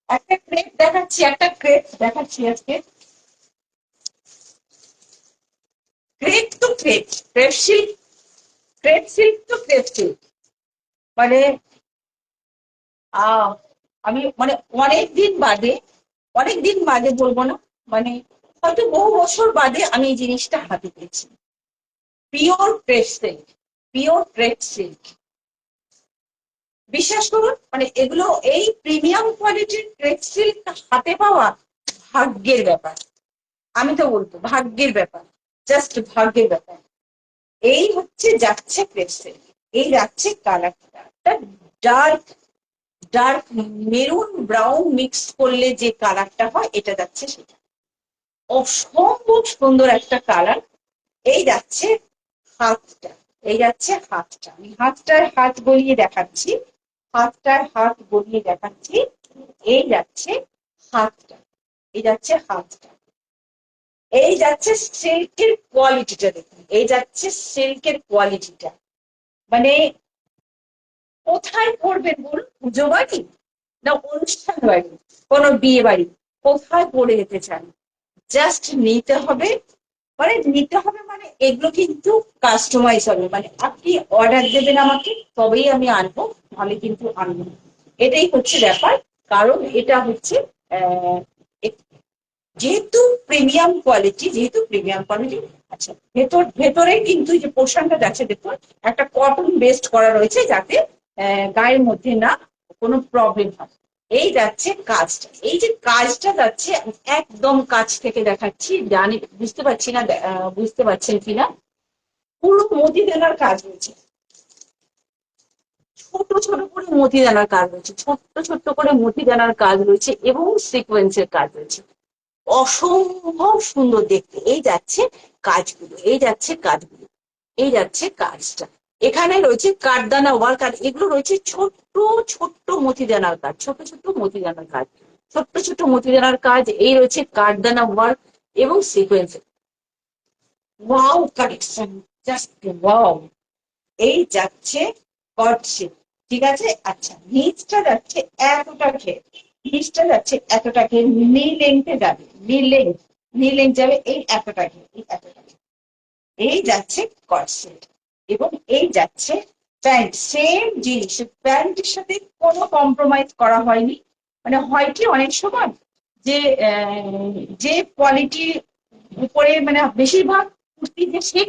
একটা ক্রেপ দেখাচ্ছি, একটা ক্রেপ দেখাচ্ছি আজকে। ক্রেপ তো crepe, crepe silk, crepe silk তো ক্রেপ সিল্ক। মানে আহ আমি মানে অনেক দিন বাদে বলবো না, মানে হয়তো বহু বছর বাদে আমি এই জিনিসটা হাতে পেয়েছি। Pure crepe silk, pure crepe silk. বিশ্বাস করুন, মানে এগুলো, এই প্রিমিয়াম কোয়ালিটির ক্রেপ সিল্ক হাতে পাওয়া ভাগ্যের ব্যাপার। আমি তো বলবো ভাগ্যের ব্যাপার, জাস্ট ভাগ্যের ব্যাপার। এই হচ্ছে যাচ্ছে ক্রেপ সিল্ক, এই যাচ্ছে কালারটা, dark dark maroon brown mix করলে যে কালারটা হয়, এটা যাচ্ছে সেটা। অসম্ভব সুন্দর একটা কালার। এই যাচ্ছে হাতটা, এই যাচ্ছে হাতটা, আমি হাত গলিয়ে দেখাচ্ছি, হাত গলিয়ে দেখাচ্ছি। এই যাচ্ছে হাতটা, এই যাচ্ছে হাতটা। এই যাচ্ছে সিল্কের কোয়ালিটিটা দেখুন, এই যাচ্ছে সিল্কের কোয়ালিটিটা। মানে কোথায় পড়বেন বলুন, পুজো বাড়ি না অনুষ্ঠান বাড়ি, কোনো বিয়ে বাড়ি, কোথায় পড়ে যেতে চান, জাস্ট নিতে হবে। মানে এগুলো কিন্তু কাস্টমাইজ হবে, মানে আপনি অর্ডার দেবেন আমাকে, তবেই আমি আনবো, নাহলে কিন্তু আনবো না। এটাই হচ্ছে ব্যাপার। কারণ এটা হচ্ছে আহ, যেহেতু প্রিমিয়াম কোয়ালিটি। আচ্ছা, ভেতরে কিন্তু যে পোর্শনটা যাচ্ছে দেখুন, একটা কটন বেস্ট করা রয়েছে, যাতে গায়ের মধ্যে না কোনো প্রবলেম হয়। এই যাচ্ছে কাজটা, এই যে কাজটা যাচ্ছে, একদম কাছ থেকে দেখাচ্ছি, জানি বুঝতে পারছি না, বুঝতে পারছেন কিনা। পুরো মতি দেনার কাজ রয়েছে, ছোট ছোট করে মতি দানার কাজ রয়েছে, ছোট্ট ছোট্ট করে মতি দানার কাজ রয়েছে, এবং সিকোয়েন্সের কাজ রয়েছে। অসম্ভব সুন্দর দেখতে। এই যাচ্ছে কাজগুলো, এই যাচ্ছে কাজগুলো, এই যাচ্ছে কাজটা। এখানে রয়েছে কাঠদানা ওয়ার্ক, আর এগুলো রয়েছে ছোট্ট ছোট্ট মতিদানার কাজ, ছোট ছোট মতিদানার কাজ, ছোট্ট ছোট্ট মতিদানার কাজ। এই রয়েছে কাঠদানা ওয়ার্ক এবং sequence. Wow collection, just wow. এই যাচ্ছে কটশিট, ঠিক আছে। আচ্ছা, নিচটা যাচ্ছে এতটা ঘের, নিচটা যাচ্ছে এতটা ঘের, নি লেন্থে যাবে, নি লেন্থ যাবে, এই এতটা ঘের, এই এতটা ঘের। এই যাচ্ছে কটশিট, এবং এই যাচ্ছে প্যান্ট, সেম জিনিস, প্যান্টের সাথে কোনো কম্প্রোমাইজ করা হয়নি। মানে হয় কি অনেক সময়, যে যে কোয়ালিটির উপরে, মানে বেশিরভাগ কুর্তি যে সেই